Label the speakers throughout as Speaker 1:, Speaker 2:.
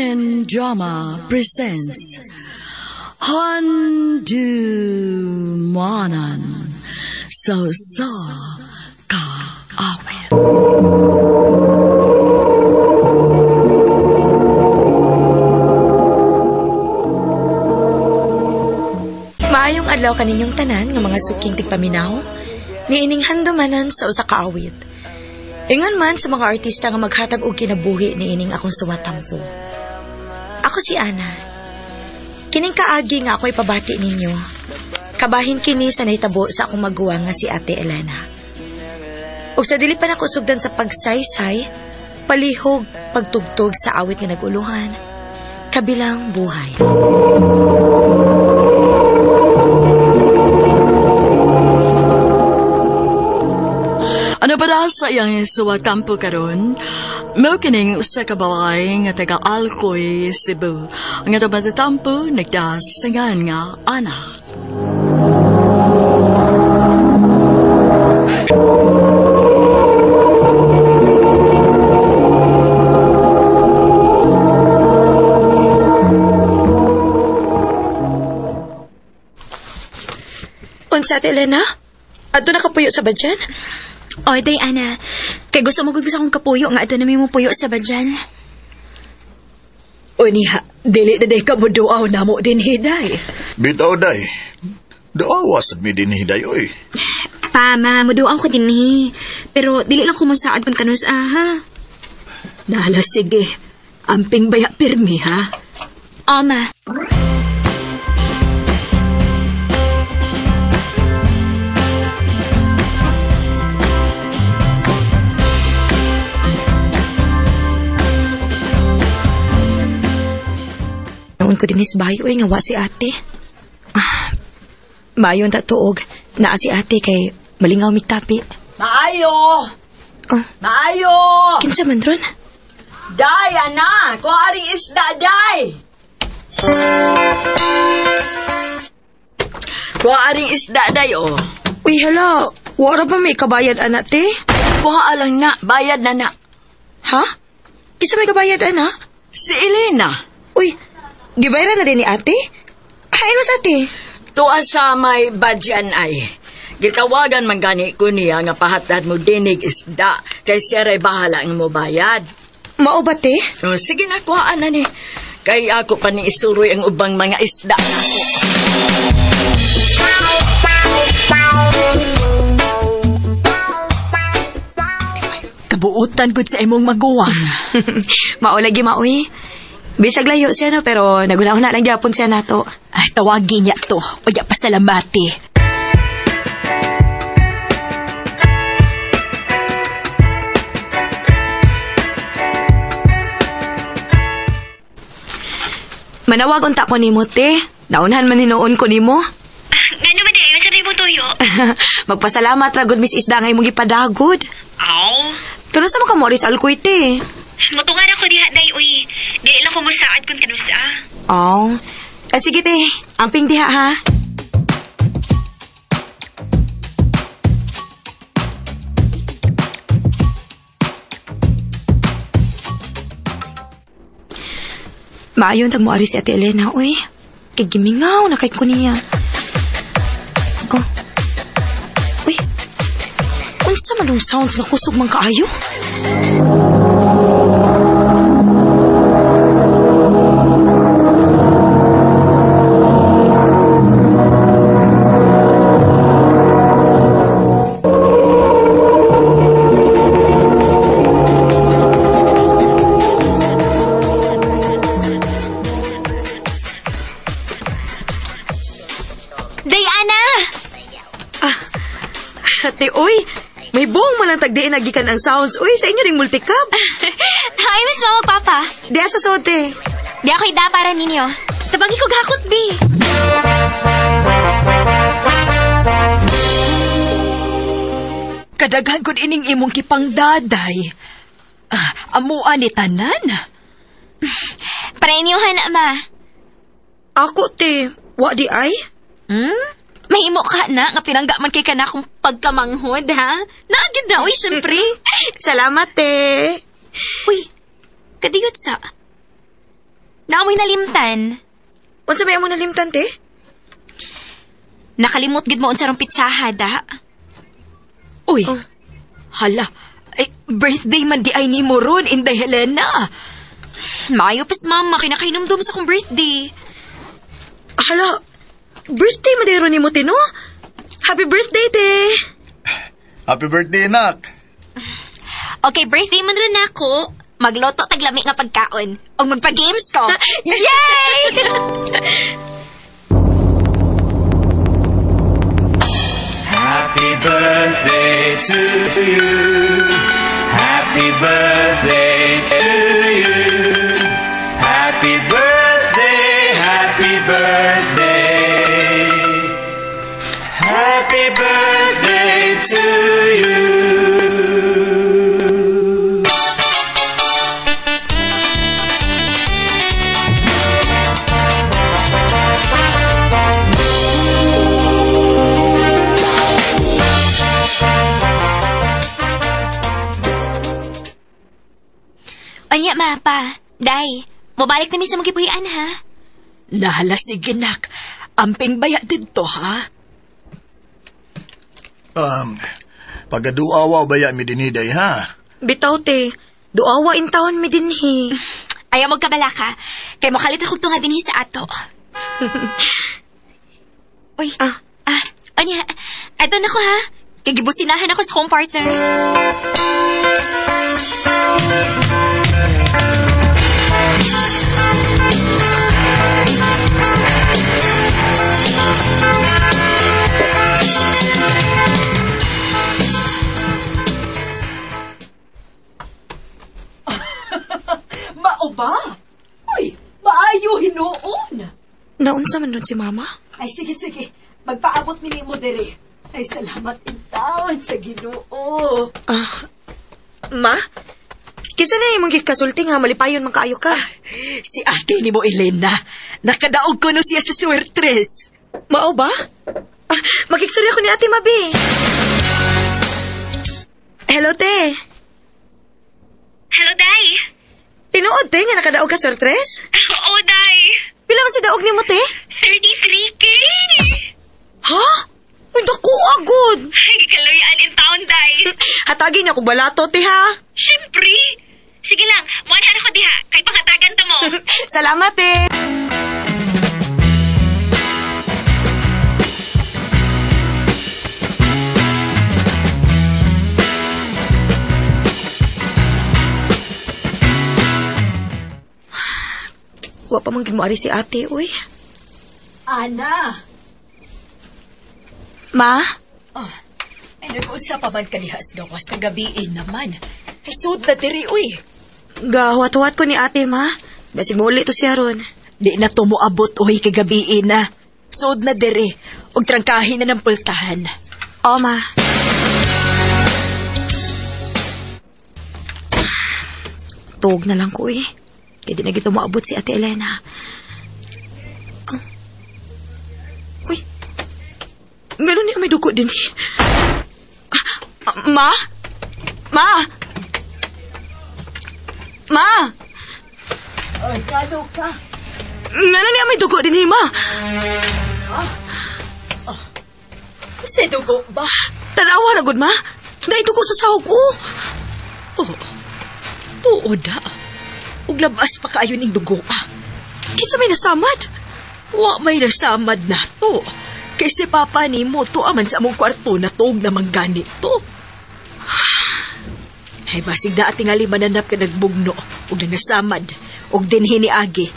Speaker 1: Philippine Drama presents Handumanan Sa Kaawit.
Speaker 2: Maayong adlaw kaninyong tanan nga mga suking tigpaminaw, niining handumanan sa usa ka awit. Ingon man sa mga artista nga maghatag og kinabuhi niining akong suwatampo. Ako si Ana. Kining kaagi nga ako'y pabati ninyo. Kabahin kini sa naitabo sa akong maguwang nga si Ate Elena. Ug sa dili pa nako sugdan sa pagsaysay, palihog, pagtugtog sa awit nga naguluhan, kabilang buhay.
Speaker 1: Ano ba sa iyang suwatampo karon? Mao kining usa ka babae nga taga Alcoy, Cebu. Ang ato matatampo nagdasingan nga Ana.
Speaker 2: Unsa, Ate Elena? Adto na kapuyo sa badyan?
Speaker 3: Oy, day, Ana. Kay gusto mo gusto akong kapuyo nga ato na may mo puyo sa badyan.
Speaker 2: O niya, dili na day ka mo doaw na mo din hiday.
Speaker 4: Bitaw, day. Doawas at mi din hiday, oy.
Speaker 3: Pa, ma, maduang ko din pero dili lang kumusaad kung kanus ha.
Speaker 2: Nala, sige. Amping baya pirmi, ha?
Speaker 3: O, ma.
Speaker 2: Noon ko dinis bayo nga wa si ate. Mayon ta tuog. Naa si ate kay malingaw migtapi.
Speaker 5: Maayo! Maayo!
Speaker 2: Kinsa man ron?
Speaker 5: Day, ana! Kuharing isda, day! Kuharing isda, day, oh.
Speaker 2: Uy, hala. Wara ba may kabayad, anak, te?
Speaker 5: Kuha lang na. Bayad na na.
Speaker 2: Ha? Kisa may kabayad, anak?
Speaker 5: Si Elena.
Speaker 2: Uy, gibayaran na din ni ate? Hain mo sa ate?
Speaker 5: Tuwa sa may badyan ay. Gitawagan man gani ko niya nga pahatad mo dinig isda. Kay siya bahala nga mo bayad.
Speaker 2: Mao ba, te?
Speaker 5: So, sige na, kuhaan na ni. Kay ako pa ni isuroy ang ubang mga isda na ako.
Speaker 1: Kabuutan gud sa imong maguwang.
Speaker 2: Maulagi maui. Bisag layo siya no, pero nagunahon na lang gyapon siya nato.
Speaker 1: Ay, tawagin niya to. Uya pasalamati.
Speaker 2: Manawag unta ko nimo, te. Naunhan man hinuon ko nimo.
Speaker 3: Gano ba din? Masarap mo tuyo?
Speaker 2: Magpasalamat ra gud Miss Isda nga imong gipadagod.
Speaker 3: Aw.
Speaker 2: Tuno sa mga Morris Alcoy, te.
Speaker 3: Mutungan ako diha, day, uy. Dili lang kumusaad kung kanus
Speaker 2: Oh. Sige, te. Amping diha, ha? Maayon tag mo ari si Ate Elena, uy. Kay gimingaw na kay ko niya. Oh. Uy. Unsa man dong sounds nga kusog man kaayo? Ate, uy, may buong malang tagdiin nagikan ang sounds. Uy, sa inyo ring multicab.
Speaker 3: Ay, Miss Mama, Papa.
Speaker 2: Di sa sote.
Speaker 3: Di ako ida para ninyo. Tabagi ko gakot, B.
Speaker 1: Kadaghan ko ining imong kipangdaday. Amuan ni tanan.
Speaker 3: Para inyohan na, Ma.
Speaker 2: Ako, te. Wa di ay?
Speaker 3: Mahimo ka na, nga pinangga man kay ka na akong pagkamanghod, ha? Naagid na, uy, syempre.
Speaker 2: Salamat, te.
Speaker 3: Uy, kadiyot sa... Naamoy nalimtan.
Speaker 2: Unsa may amo nalimtan, te?
Speaker 3: Nakalimot gid mo unsa rong pitsaha, da.
Speaker 5: Uy,
Speaker 2: Oh.
Speaker 5: hala, birthday man di ay ni mo ron, Inday Helena.
Speaker 3: Maayo pas, mama, kinakainomdom sa kong birthday.
Speaker 2: Hala, birthday madero ni mo, te, no? Happy birthday, te!
Speaker 4: Happy birthday, nak.
Speaker 3: Okay, birthday man rin ako. Magloto taglami nga pagkaon. O magpa-games ko. Yay!
Speaker 6: Happy birthday to you. Happy birthday to you. Happy birthday, happy birthday. Happy birthday to you.
Speaker 3: Anya, mapa. Day, mabalik na mi sa magipuyan, ha?
Speaker 5: Nahala, sige, nak. Amping baya dito, ha?
Speaker 4: Pagaduawa baya mi diniday, ha?
Speaker 2: Bitaw, te. Duawa in taon mi dinhi.
Speaker 3: Ayaw magkabala ka. Kaya makalit ako tunga din sa ato. Uy, anya, eto na ko, ha? Kagibusinahan ako sa kong partner.
Speaker 5: Mao ba? Uy, maayo hinuon.
Speaker 2: Naunsa man ron si mama?
Speaker 5: Ay, sige, sige. Magpaabot mini mo dere. Ay, salamat intaon sa Ginoo.
Speaker 2: Ma? Kisa na imong gikasulti nga malipayon man kaayo ka.
Speaker 5: Si ate ni mo, Elena. Nakadaog ko no siya sa suertres.
Speaker 2: Mao ba? Makiksuri ako ni Ate Mabi. Hello, te.
Speaker 7: Hello, Day.
Speaker 2: Tinuod, te, nga nakadaog ka suertres?
Speaker 7: Oo, Day.
Speaker 2: Pila man si daog ni mo, te?
Speaker 7: 33K.
Speaker 2: Ha? Uy, dako agod.
Speaker 7: Ay, kaloyan in town, Day.
Speaker 2: Hatagin niya kung balato, te, ha?
Speaker 7: Siyempre. Sige lang, muanhan ako diha. Kay pangatagan ta mo.
Speaker 2: Salamat, te. Wa pa man gid moari si ate, uy.
Speaker 5: Ana.
Speaker 2: Ma?
Speaker 5: Ay, nag-uusap pa man kalihas gawas na gabiin naman. Ay, sud na diri, uy.
Speaker 2: Gawat-wat ko ni ate, ma. Basi muli to siya ron.
Speaker 5: Di na to moabot, uy, kagabiin na. Sud na diri. Og trangkahin na ng pultahan.
Speaker 2: O, ma. Tuog na lang ko, eh. Kaya di na gito maabot si Ate Elena. Uy. Ganun niya may dugo din, eh. Ma? Ma? Ma?
Speaker 5: Ay, kano ka?
Speaker 2: Ganun niya may dugo din, eh, ma.
Speaker 5: Kasi dugo ba?
Speaker 2: Tanawa na, good, ma. Dahil dugo sa sahog ko.
Speaker 5: Oh, tuod ha. Ug labas pa kaayo ning dugo ah.
Speaker 2: Kisa may nasamad.
Speaker 5: Wa may nasamad na to. Kay si Papa ni mo to aman sa among kwarto na tuog na manggani to. Ay basig na ating ali mananap ka nagbugno ug nangasamad ug dinhi ni Agi.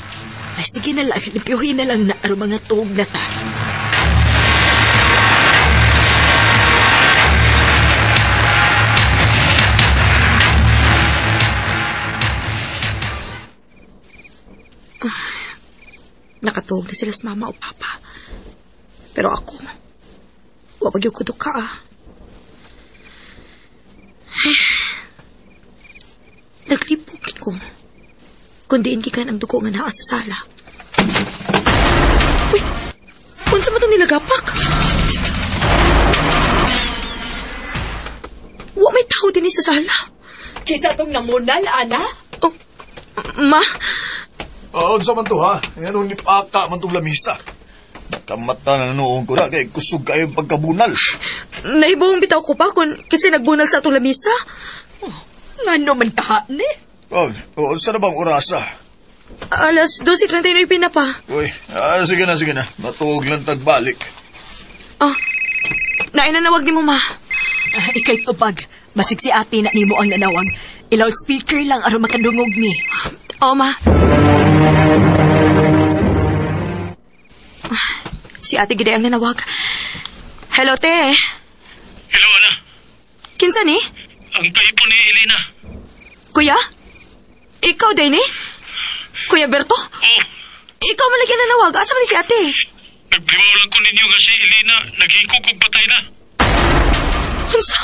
Speaker 5: Ay sige na lang, limpyuhin na lang na aron mga tuog na ta.
Speaker 2: Nakatuog na sila sa mama o papa. Pero ako, wapag yung kudok ka, ah. Naglipugin ko. Kundiin kikan ang dugo nga naa sa sala. Uy! Unsa mo itong nilagapak? Wa may tao din sa sala.
Speaker 5: Kisa tong namunal, ana?
Speaker 2: Oh, ma?
Speaker 4: Unsa man to ha? Ngayon ni paka man tong lamisa. Nakamata na noong ko na kay kusog kayo pagkabunal.
Speaker 2: Nahibuong bitaw ko pa kung kasi nagbunal sa atong lamisa.
Speaker 5: Nga naman ka, ni?
Speaker 4: Unsa na bang orasa?
Speaker 2: Alas 12:39 na pa.
Speaker 4: Uy, sige na. Matuog lang tagbalik.
Speaker 2: Nainanawag ni mo, ma.
Speaker 5: Ikay tupag. Masik si ate na nimo ang nanawag. I-loudspeaker lang aron makadungog ni.
Speaker 2: Ma. Si ate gid ang nanawag. Hello, te.
Speaker 8: Hello, Ana.
Speaker 2: Kinsa ni?
Speaker 8: Ang kaipo ni Elena.
Speaker 2: Kuya? Ikaw din eh? Kuya Berto?
Speaker 8: Oo.
Speaker 2: Ikaw man lagi nanawag. Asa man ni si ate?
Speaker 8: Nagbibaw lang ko ninyo nga si Elena naghikog og patay na.
Speaker 2: Unsa?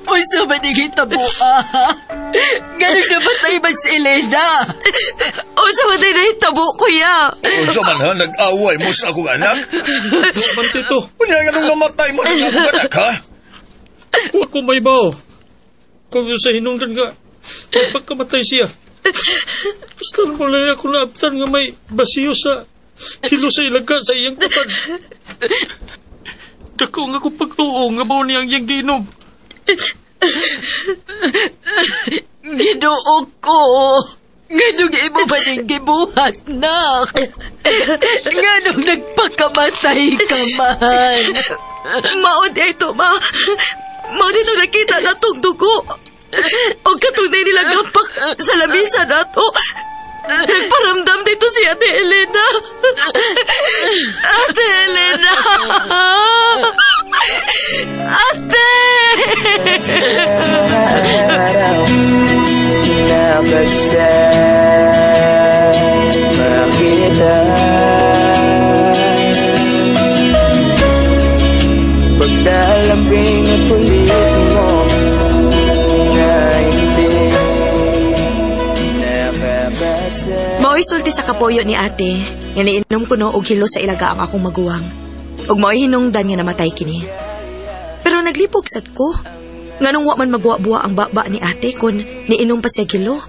Speaker 5: Unsa ba nagitabo, Ganun na patay ba si Elena?
Speaker 2: Unsa man din nahitabo, kuya?
Speaker 4: Unsa man ha? Nag-away mo sa akong anak?
Speaker 8: Naman, Tito.
Speaker 4: Unya ganung namatay mo ng akong anak, ha?
Speaker 8: Huwag ko may bao. Kung sa hinungdan nga, pagkamatay siya. Basta mo lang ako naabtan nga may basiyo sa hilo sa ilaga sa iyang kapan. Dako nga kung pagtuo nga ba niyang iyang ginom.
Speaker 5: Ginoo ko. Nganong imo ba ning gibuhat, nak? Nganong nagpakamatay ka man?
Speaker 2: Maod ito, ma. Maod ito nakita na tong dugo. O katong na nila gapak sa lamisa na to. Nagparamdam dito si Ate Elena. Ate Elena! Ate!
Speaker 6: Nabasa makita pagdalambing at kulit mo na hindi nakabasa.
Speaker 2: Mao'y sulti sa kapoyo ni ate, nga niinom ko no og hilo sa ilaga ang akong maguwang. Ug mao'y hinungdan nga namatay kini. Pero naglipog sad ko. Nganong wa man magbuwa-buwa ang baba ni ate kun niinom pa siya hilo.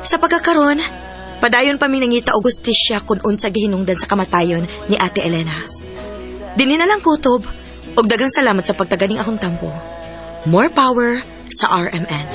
Speaker 2: Sa pagkakaron, padayon pa mi nangita og gustisya kun unsa gihinungdan sa kamatayon ni Ate Elena. Dinhi na lang kutob og daghang salamat sa pagtaganing akong tampo. More power sa RMN.